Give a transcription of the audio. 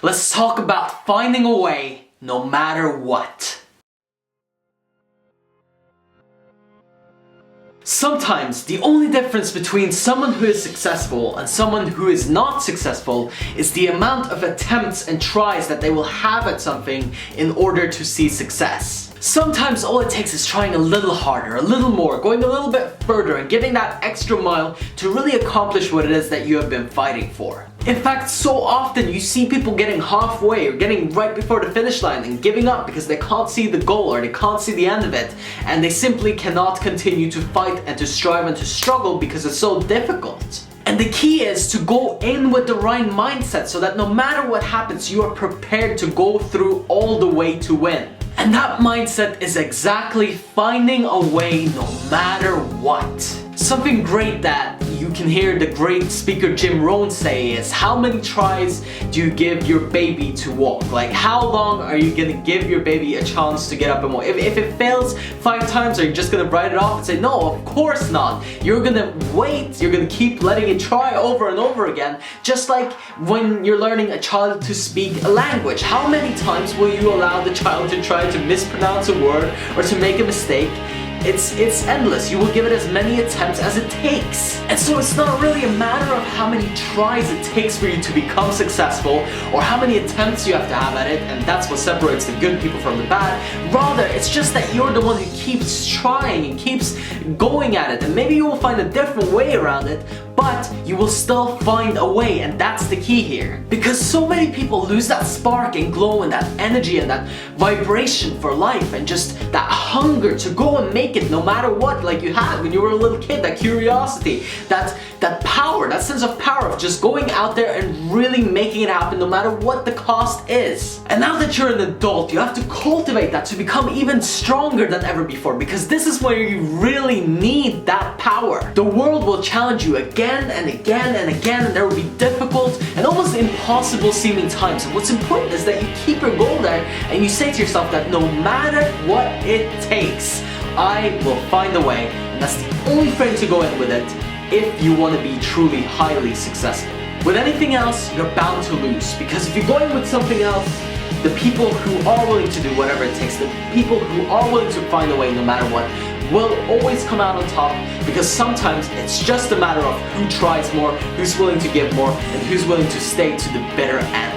Let's talk about finding a way no matter what. Sometimes the only difference between someone who is successful and someone who is not successful is the amount of attempts and tries that they will have at something in order to see success. Sometimes all it takes is trying a little harder, a little more, going a little bit further and giving that extra mile to really accomplish what it is that you have been fighting for. In fact, so often you see people getting halfway or getting right before the finish line and giving up because they can't see the goal or they can't see the end of it, and they simply cannot continue to fight and to strive and to struggle because it's so difficult. And the key is to go in with the right mindset so that no matter what happens, you are prepared to go through all the way to win. And that mindset is exactly finding a way no matter what. Something great that you can hear the great speaker Jim Rohn say is, how many tries do you give your baby to walk? Like, how long are you gonna give your baby a chance to get up and walk? If it fails 5 times, are you just gonna write it off and say, no, of course not. You're gonna wait, you're gonna keep letting it try over and over again. Just like when you're learning a child to speak a language. How many times will you allow the child to try to mispronounce a word or to make a mistake? It's endless. You will give it as many attempts as it takes. And so it's not really a matter of how many tries it takes for you to become successful or how many attempts you have to have at it, and that's what separates the good people from the bad. Rather, it's just that you're the one who keeps trying and keeps going at it, and maybe you will find a different way around it, but you will still find a way, and that's the key here. Because so many people lose that spark and glow and that energy and that vibration for life and just that hunger to go and make it no matter what, like you had when you were a little kid, that curiosity, that power, that sense of power of just going out there and really making it happen no matter what the cost is. And now that you're an adult, you have to cultivate that to become even stronger than ever before, because this is where you really need that power. The world will challenge you again and again and again, and there will be difficult and almost impossible seeming times. And what's important is that you keep your goal there and you say to yourself that no matter what it takes, I will find a way, and that's the only frame to go in with it if you want to be truly highly successful. With anything else, you're bound to lose, because if you're going with something else, the people who are willing to do whatever it takes, the people who are willing to find a way no matter what, will always come out on top, because sometimes it's just a matter of who tries more, who's willing to give more, and who's willing to stay to the bitter end.